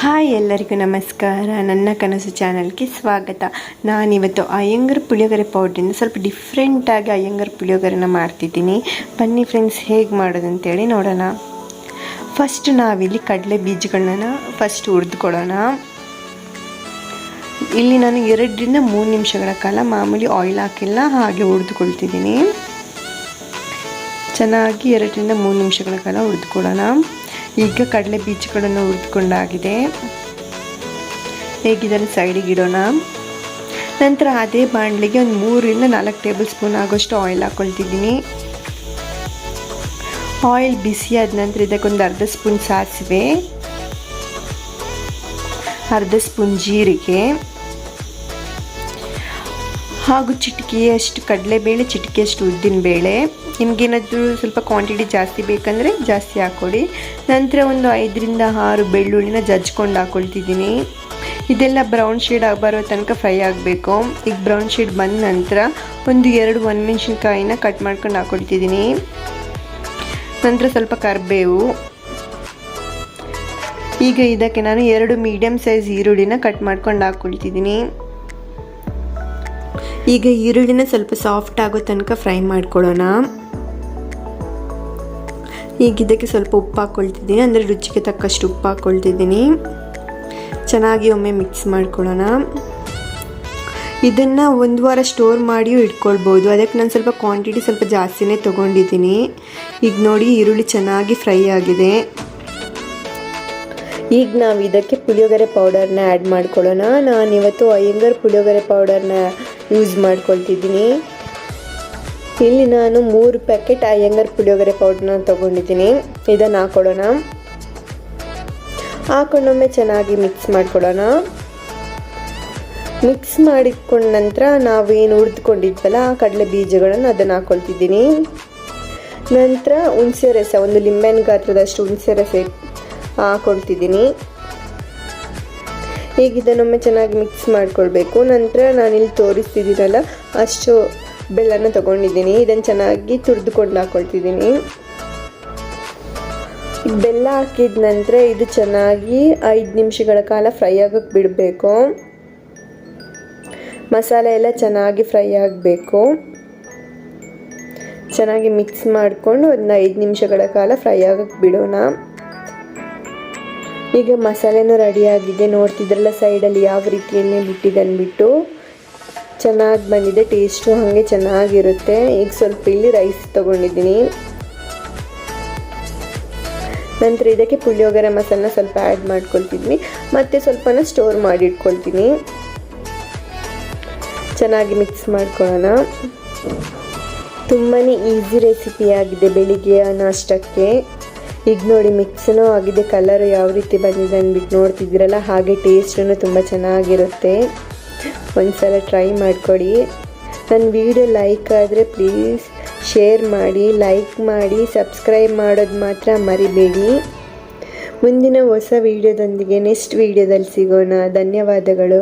Hi ಎಲ್ಲರಿಗೂ ನಮಸ್ಕಾರ. ನನ್ನ ಕನಸು ಚಾನಲ್ಗೆ ಸ್ವಾಗತ. ನಾನಿವತ್ತು ಅಯ್ಯಂಗಾರ್ ಪುಳಿಯೋಗರೆ ಪೌಡ್ರಿಂದ ಸ್ವಲ್ಪ ಡಿಫ್ರೆಂಟಾಗಿ ಅಯ್ಯಂಗಾರ್ ಪುಳಿಯೋಗರೆನ ಮಾಡ್ತಿದ್ದೀನಿ. ಬನ್ನಿ ಫ್ರೆಂಡ್ಸ್, ಹೇಗೆ ಮಾಡೋದು ಅಂತೇಳಿ ನೋಡೋಣ. ಫಸ್ಟ್ ನಾವಿಲ್ಲಿ ಕಡಲೆ ಬೀಜಗಳನ್ನ ಫಸ್ಟ್ ಹುರಿದುಕೊಳ್ಳೋಣ. ಇಲ್ಲಿ ನಾನು 2 ರಿಂದ 3 ನಿಮಿಷಗಳ ಕಾಲ ಮಾಮೂಲಿ ಆಯಿಲ್ ಹಾಕಿಲ್ಲ, ಹಾಗೆ ಹುರಿದುಕೊಳ್ತಿದ್ದೀನಿ. ಚೆನ್ನಾಗಿ 2 ರಿಂದ 3 ನಿಮಿಷಗಳ ಕಾಲ ಹುರಿದುಕೊಳ್ಳೋಣ. ಈಗ ಕಡಲೆ ಬೀಜಗಳನ್ನು ಹುರಿದುಕೊಂಡಾಗಿದೆ. ಹೇಗಿದನ್ನು ಸೈಡಿಗೆ ಇಡೋಣ. ನಂತರ ಅದೇ ಬಾಣಲೆಗೆ ಒಂದು 3 ರಿಂದ 4 ಟೇಬಲ್ ಸ್ಪೂನ್ ಆಗೋಷ್ಟು ಆಯಿಲ್ ಹಾಕ್ಕೊಳ್ತಿದ್ದೀನಿ. ಆಯಿಲ್ ಬಿಸಿ ಆದ ನಂತರ ಇದಕ್ಕೊಂದು ಅರ್ಧ ಸ್ಪೂನ್ ಸಾಸಿವೆ, ಅರ್ಧ ಸ್ಪೂನ್ ಜೀರಿಗೆ ಹಾಗೂ ಚಿಟಿಕೆಯಷ್ಟು ಕಡಲೆಬೇಳೆ, ಚಿಟಿಕೆಯಷ್ಟು ಉದ್ದಿನಬೇಳೆ. ನಿಮಗೇನಾದರೂ ಸ್ವಲ್ಪ ಕ್ವಾಂಟಿಟಿ ಜಾಸ್ತಿ ಬೇಕಂದರೆ ಜಾಸ್ತಿ ಹಾಕ್ಕೊಳ್ಳಿ. ನಂತರ ಒಂದು 5 ರಿಂದ 6 ಬೆಳ್ಳುಳ್ಳಿನ ಜಜ್ಕೊಂಡು ಹಾಕ್ಕೊಳ್ತಿದ್ದೀನಿ. ಇದೆಲ್ಲ ಬ್ರೌನ್ ಶೇಡ್ ಬರೋ ತನಕ ಫ್ರೈ ಆಗಬೇಕು. ಈಗ ಬ್ರೌನ್ ಶೇಡ್ ಬಂದ ನಂತರ ಒಂದು 2 ಒಣಮೆಣಸಿನ್ಕಾಯಿನ ಕಟ್ ಮಾಡ್ಕೊಂಡು ಹಾಕ್ಕೊಳ್ತಿದ್ದೀನಿ. ನಂತರ ಸ್ವಲ್ಪ ಕರಿಬೇವು. ಈಗ ಇದಕ್ಕೆ ನಾನು 2 ಮೀಡಿಯಮ್ ಸೈಜ್ ಈರುಳ್ಳಿನ ಕಟ್ ಮಾಡ್ಕೊಂಡು ಹಾಕ್ಕೊಳ್ತಿದ್ದೀನಿ. ಈಗ ಈರುಳ್ಳಿನ ಸ್ವಲ್ಪ ಸಾಫ್ಟ್ ಆಗೋ ತನಕ ಫ್ರೈ ಮಾಡ್ಕೊಳ್ಳೋಣ. ಈಗ ಇದಕ್ಕೆ ಸ್ವಲ್ಪ ಉಪ್ಪು ಹಾಕ್ಕೊಳ್ತಿದ್ದೀನಿ, ಅಂದರೆ ರುಚಿಗೆ ತಕ್ಕಷ್ಟು ಉಪ್ಪು ಹಾಕ್ಕೊಳ್ತಿದ್ದೀನಿ. ಚೆನ್ನಾಗಿ ಒಮ್ಮೆ ಮಿಕ್ಸ್ ಮಾಡ್ಕೊಳ್ಳೋಣ. ಇದನ್ನು 1 ವಾರ ಸ್ಟೋರ್ ಮಾಡಿಯೂ ಇಟ್ಕೊಳ್ಬೋದು. ಅದಕ್ಕೆ ನಾನು ಸ್ವಲ್ಪ ಕ್ವಾಂಟಿಟಿ ಸ್ವಲ್ಪ ಜಾಸ್ತಿನೇ ತೊಗೊಂಡಿದ್ದೀನಿ. ಈಗ ನೋಡಿ, ಈರುಳ್ಳಿ ಚೆನ್ನಾಗಿ ಫ್ರೈ ಆಗಿದೆ. ಈಗ ನಾವು ಇದಕ್ಕೆ ಪುಳಿಯೋಗರೆ ಪೌಡರ್ನ ಆ್ಯಡ್ ಮಾಡ್ಕೊಳ್ಳೋಣ. ನಾನಿವತ್ತು ಅಯ್ಯಂಗಾರ್ ಪುಳಿಯೋಗರೆ ಪೌಡರ್ನ ಯೂಸ್ ಮಾಡ್ಕೊಳ್ತಿದ್ದೀನಿ. ಇಲ್ಲಿ ನಾನು 3 ಪ್ಯಾಕೆಟ್ ಅಯ್ಯಂಗಾರ್ ಪುಳಿಯೋಗರೆ ಪೌಡರ್ನ ತೊಗೊಂಡಿದ್ದೀನಿ. ಇದನ್ನು ಹಾಕ್ಕೊಳ್ಳೋಣ. ಹಾಕೊಂಡೊಮ್ಮೆ ಚೆನ್ನಾಗಿ ಮಿಕ್ಸ್ ಮಾಡ್ಕೊಳ್ಳೋಣ. ಮಿಕ್ಸ್ ಮಾಡಿಕೊಂಡ ನಂತರ ನಾವೇನು ಹುರಿದುಕೊಂಡಿದ್ವಲ್ಲ ಆ ಕಡಲೆ ಬೀಜಗಳನ್ನು ಅದನ್ನು ಹಾಕ್ಕೊಳ್ತಿದ್ದೀನಿ. ನಂತರ ಹುಣಸೆ ರಸ, ಒಂದು ಲಿಂಬೆಹಣ್ಣು ಗಾತ್ರದಷ್ಟು ಹುಣಸೆ ರಸ ಹಾಕ್ಕೊಳ್ತಿದ್ದೀನಿ. ಈಗ ಇದನ್ನೊಮ್ಮೆ ಚೆನ್ನಾಗಿ ಮಿಕ್ಸ್ ಮಾಡ್ಕೊಳ್ಬೇಕು. ನಂತರ ನಾನಿಲ್ಲಿ ತೋರಿಸ್ತಿದ್ದೀನಲ್ಲ ಅಷ್ಟು ಬೆಲ್ಲನ ತೊಗೊಂಡಿದ್ದೀನಿ. ಇದನ್ನು ಚೆನ್ನಾಗಿ ತುರಿದುಕೊಂಡು ಹಾಕ್ಕೊಳ್ತಿದ್ದೀನಿ. ಬೆಲ್ಲ ಹಾಕಿದ ನಂತರ ಇದು ಚೆನ್ನಾಗಿ 5 ನಿಮಿಷಗಳ ಕಾಲ ಫ್ರೈ ಆಗೋಕ್ಕೆ ಬಿಡಬೇಕು. ಮಸಾಲೆ ಎಲ್ಲ ಚೆನ್ನಾಗಿ ಫ್ರೈ ಆಗಬೇಕು. ಚೆನ್ನಾಗಿ ಮಿಕ್ಸ್ ಮಾಡಿಕೊಂಡು ಒಂದು 5 ನಿಮಿಷಗಳ ಕಾಲ ಫ್ರೈ ಆಗೋಕ್ಕೆ ಬಿಡೋಣ. ಈಗ ಮಸಾಲೆನೂ ರೆಡಿಯಾಗಿದೆ. ನೋಡ್ತಿದ್ರಲ್ಲ ಸೈಡಲ್ಲಿ ಯಾವ ರೀತಿಯನ್ನೇ ಬಿಟ್ಟಿದೆ ಅಂದ್ಬಿಟ್ಟು ಚೆನ್ನಾಗಿ ಬಂದಿದೆ. ಟೇಸ್ಟು ಹಾಗೆ ಚೆನ್ನಾಗಿರುತ್ತೆ. ಈಗ ಸ್ವಲ್ಪ ಇಲ್ಲಿ ರೈಸ್ ತೊಗೊಂಡಿದ್ದೀನಿ. ನಂತರ ಇದಕ್ಕೆ ಪುಳಿಯೋಗರೆ ಮಸಾಲನ ಸ್ವಲ್ಪ ಆ್ಯಡ್ ಮಾಡ್ಕೊಳ್ತಿದ್ವಿ. ಮತ್ತು ಸ್ವಲ್ಪನ ಸ್ಟೋರ್ ಮಾಡಿ ಇಟ್ಕೊಳ್ತೀನಿ. ಚೆನ್ನಾಗಿ ಮಿಕ್ಸ್ ಮಾಡ್ಕೊಳ್ಳೋಣ. ತುಂಬಾ ಈಸಿ ರೆಸಿಪಿಯಾಗಿದೆ ಬೆಳಿಗ್ಗೆ ನಾಷ್ಟಕ್ಕೆ. ಈಗ ನೋಡಿ ಮಿಕ್ಸನೂ ಆಗಿದೆ. ಕಲರ್ ಯಾವ ರೀತಿ ಬಂದಿದೆ ಅಂದ್ಬಿಟ್ಟು ನೋಡ್ತಿದ್ದೀರಲ್ಲ, ಹಾಗೆ ಟೇಸ್ಟೂ ತುಂಬ ಚೆನ್ನಾಗಿರುತ್ತೆ. ಒಂದ್ಸಲ ಟ್ರೈ ಮಾಡಿಕೊಡಿ. ನನ್ನ ವಿಡಿಯೋ ಲೈಕ್ ಆದರೆ ಪ್ಲೀಸ್ ಶೇರ್ ಮಾಡಿ, ಲೈಕ್ ಮಾಡಿ, ಸಬ್ಸ್ಕ್ರೈಬ್ ಮಾಡೋದು ಮಾತ್ರ ಮರಿಬೇಡಿ. ಮುಂದಿನ ಹೊಸ ವಿಡಿಯೋದೊಂದಿಗೆ ನೆಕ್ಸ್ಟ್ ವಿಡಿಯೋದಲ್ಲಿ ಸಿಗೋಣ. ಧನ್ಯವಾದಗಳು.